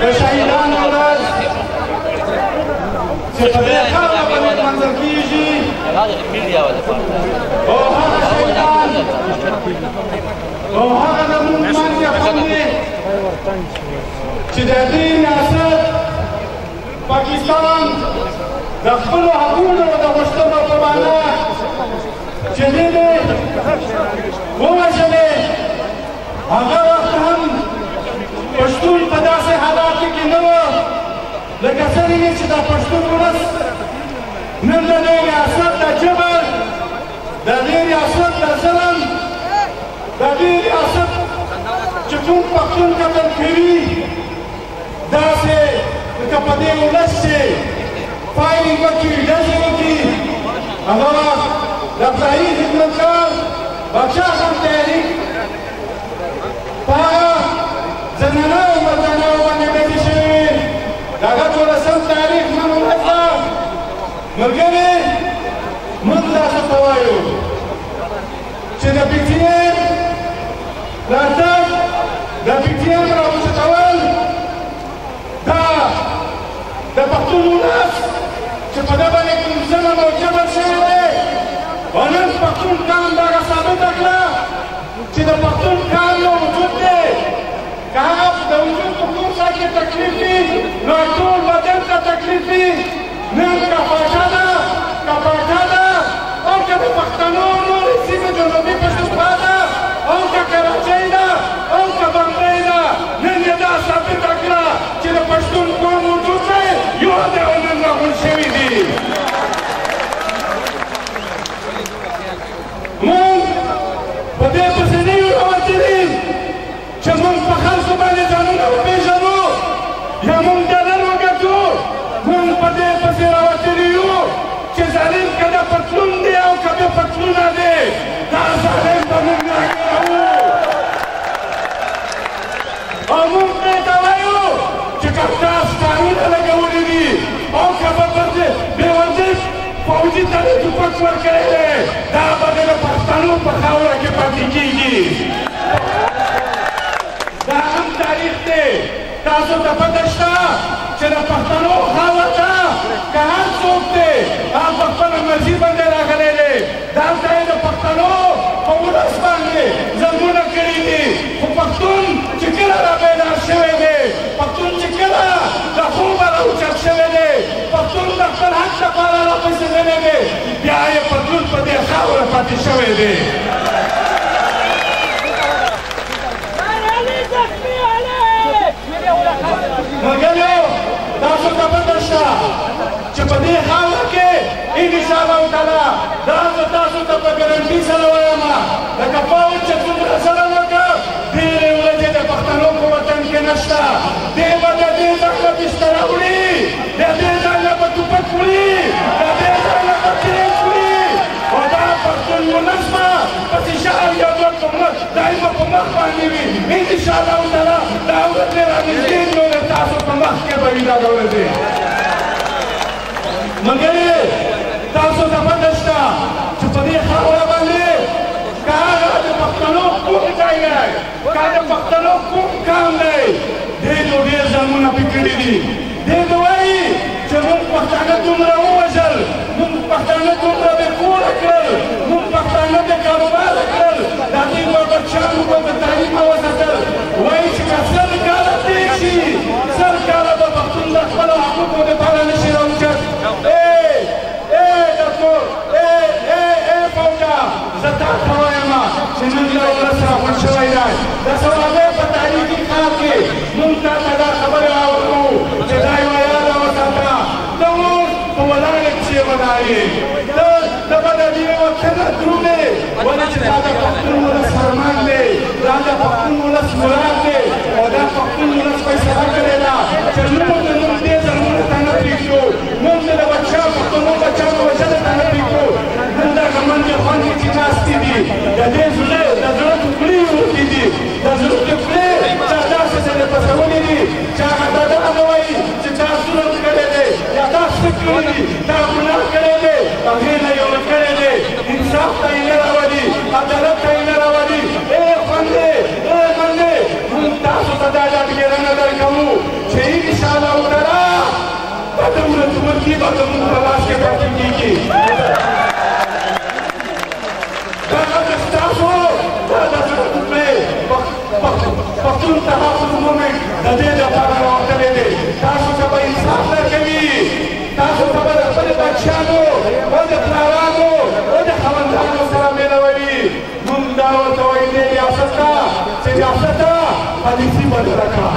د شهیدانو ورځ چې په دې خاوره باندې لمانځل کېږي او هغه شهیدان او هغه زموږ مانځي خوندي چې د دې ریاست پاکستان د خپلو حقونو د غوښتنو په معنا چې دې ووژلې هغه وخت هم پښتون په داسې حالاتو کې نه و لکه څرنګه چې د پښتون ولس نن د دې ریاست د جبر د دې ریاست د ظلم د دې ریاست چې کوم پښتون قتل کوي داسې لکه په دې ولس چې فایرینګ وکړي ډزې وکړي هغه وخت د ابتدایي خدمتګار بادشاه خان تحریک په هغه زنانه او مردانه باندې ډزې شوې د هغه 14 تاریخ نن ورځ ده ملګري موږ تاسو ته وایو چې د پي ټي ایم راتګ د پي ټي ایم راوچتول دا د پښتون ولس چې په ده باندې کوم ظلم او جبر شوی دی او نن پښتون قام دغه ثابته کړه چې د پښتون قام یو وجود دی که هغه د وجود په کوم ځای کې تکلیف وي نو ټول بدن ته تکلیف وي نن که پاچا ده که پاچا ده او که د پښتنو نورې سیمې جنوبي پښتونخوا ده او که کراچۍ ده او که بمبۍ ده نن یې دا ثابته کړه چې د پښتون قوم وجود دی یو دی او نن راغونډ شوي دي موږ په دې پسې نه یو راوتلي چې موږ په خلکو باندې ځانونه وپېژنو یا موږ ډالر وګټو موږ په دې پسې راوتلي یو چې ظالم که د پتلون دی او که بې پتلونه دی دا ظالم به موږ راګرو او موږ دې ته وایو چې که تاسو کارونه لګولي دي او که به بې وظیف فوجي ته دې ټوپک ورکړی دی دا به د پښتنو په خاوره کې پاتې کېږي دا هم تاریخ دی تاسو ته پته شته چې د پښتنو خاوره ته که هر څوک دی هغه په خپله مرضي باندې راغلی دی دلته یې د پښتنو په ولس باندې ظلمونه کړي دي خو پښتون چې کله راپیدار شوی دی پښتون چې کله د خوبه راوچت شوی دی پښتون د خپل حق لپاره راپسېدلی دی بیا یې پښتون په دې خاوره پاتې شوی دی ملګریو تاسو ته پته شته چې په دې خاوره کې انشاءالله تعالی دا زه تاسو ته په ګرنټي سره وایم لکه فوج چې څومره ظلم وکړ ډېرې ورځې د پښتنو په وطن کې نشته دی به د دې ځای نه بستره وړي د دې ځای نه به ټوپک وړي د دې ځای نه به تیز وړي او دا پښتون ولس به پسې شهر یا دوه په مخ دایمه په مخ باندې وي انشاءالله تعالی دا ورځې رانږدې نو د تاسو په مخ کې به وي دا ورځې ملګري تاسو ته پته شته چې په دې خاوره باندې که هغه د پښتنو کوم ځای دی که د پښتنو کوم قام دی دې نو ډېر ظلمونه پرې کړي دي دې نو وایي چې موږ پښتانه دومره ووژل موږ پښتانه دومره بې کوره کړل موږ پښتانه بې کاروباره کړل د هغوی په بچیانو به د تعلیم وساتل وایي چې که 100 کاله تېر شي 100 کاله به پښتون د خپلو حقوقو دپاره نه شي راوچت فوجا زه تا ته وایم چې نن یو ولس راغونډ شوی دی د سوالۍ په تاریخي کال کې موږ تا ته دا خبرې راوړو چې دا یوه یاده وساته ته اوس په ولاړې پسې ولاړې ته به د دې وطنه درومې ولې چې دا د پښتون ولس فرمان دی دا د پښتون ولس مراد دی او دا پښتون ولس فیصله کړې ده چې موږ د نن دې ظلمونو ته نه پرېږدو موږ د بچیانو پښتنو بچیانو وژنې ته نه پرېږدو نن دغه منډې خوندې چې ناستې دي د دې زړه ټوکړې وروتې دي د زړه ټوکړې چا داسې ځینې پسولې دي چې هغه دا نه وایي چې چا ظلم کړی دی یا دا څه کړي دي دا ګناه کړی دی هغې نه یې ونه کړی دی انصاف ته یې نه راولي عدالت ته پښتون تحفظ مومنټ د دې لپاره راوتلی دی. تاسو ته به انصاف درکوي، تاسو ته به د خپلو بچیانو او د پلارانو او د خاوندانو سره مېلوي. موږ دا ورته وایو دې ریاست ته چې ریاسته پالیسي بدله کړه،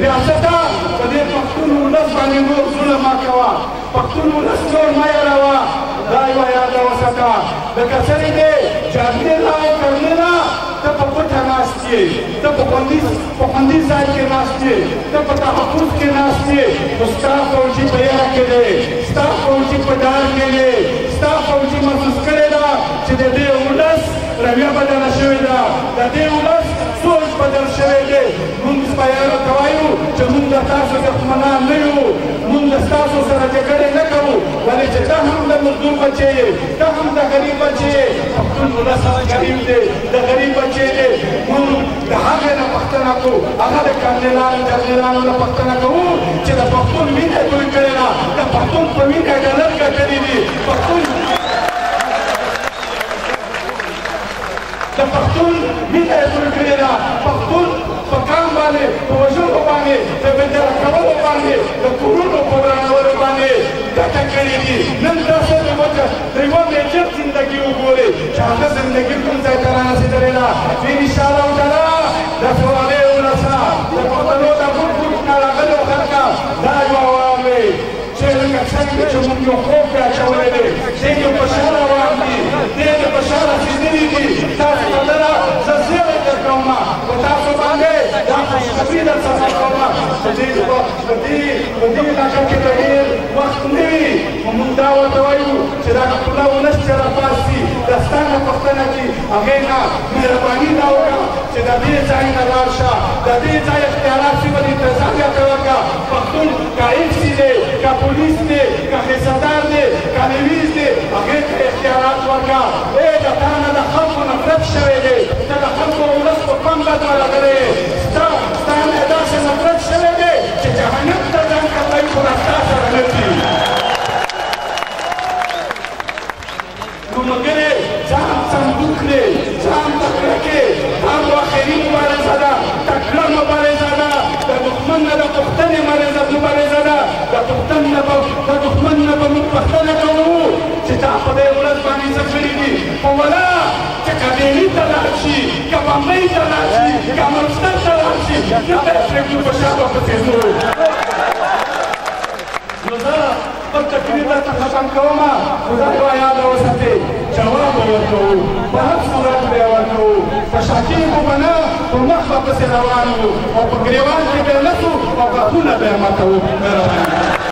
ریاسته په دې پښتون ولس باندې نور ظلم مه کوه، پښتون ولس نور مه یاروه. دا یوه یاده وساته. لکه څرنګه دی جاګیرا او کرنیلا ته په پټه ناست یې، ته په خوندي ځای کې ناست یې، ته په تحفظ کې ناست یې، خو ستا فوجي په یاره کې دی، ستا فوجي په ډار کې دی، ستا فوجي محسوس کړې ده چې د دې ولس رویه بدله شوې ده، د دې ولس سوچ بدل شوی دی. موږ سپایانو ته وایو چې موږ د تاسو دښمنان نه یو، موږ د ستاسو سره جګړې نه کوو، ولې چې ته هم د مزدور بچی یې، ته هم د غریب بچی یې. پښتون ولس غریب دی، د غریب بچی دی. موږ د هغې نه پوښتنه کوو، هغه د کرنیلانو جرنیلانو نه پوښتنه کوو چې د پښتون وینه یې توی کړې ده، د پښتون په وینه یې ډالر ګټلي دي. د پښتون مینه یې توی کړې ده. پښتون په کام باندې، په وژلو باندې، د بېدره کولو باندې، د کورونو په ورانولو باندې ګټه کړې دي. نن تاسو د یوه میجر زندګي وګورئ چې هغه زندګي کوم ځای ته رارسېدلې ده. انشاءالله تعالی د فوارې ولسه، د پښتنو د ګوټ ګوټ نه راغلو خلکه دا یوه واورئ چې لکه څنګه چې موږ یو خوب پرې اچولی دی، دی یو په شا روان دي، دی د په شا رسېدلي دي. تاسو ته لره زه زیری درکومه، په تاسو باندې دا خوشخبري درڅخه کومه. په دې علاقه کې به ډېر وخت نه وي، خو موږ دا ورته وایو چې دا خپله ولس چې راپاڅي، دا ستا نه پوښتنه کړي، هغې نه مهرباني دا وکړه چې د دې ځای نه لاړ شه، د دې ځای اختیارات سي بل انتظام یې ته وکړه. پښتون که ایفسي دی، که پولیس دی، که حصهدار دی، که نویز دی، هغې ته اختیارات ورکړه. ای د تا نه د خلکو نفرت شوی دی، ته د خلکو ولس په پم بدله راغلی یې، ستا نه داسې نفرت شوی دی چې جهنم ته ځان کتلی خو رستا سره نه ځي. نو ملګرې ځان صندوق کړې، ځان تکړه کړې. دا آخري مبارزه ده، تکړه مبارزه ده، د دښمن نه د پوښتنې مبارزه ده. د دښمن نه به موږ پوښتنه کوو چې تا په دې ولس باندې څه کړي دي. خو ولا چې که ډیلي ته لاړ شي، که بمبۍ ته لاړ شي، که منچستر ته لاړ شي، نه به یې پرېږدو، په شا به پسې ځو. نو زه خپل تقریر درته ختم کومه، خو دا یوه یاده وساتئ، جواب به ورکوو، په هر صورت به یې ورکوو، په شا کېږو به نه، په مخ به پسې روان وو، او په ګرېوان کې به یې نه ځو، او غاښونه به یې ماتوو. مهرباني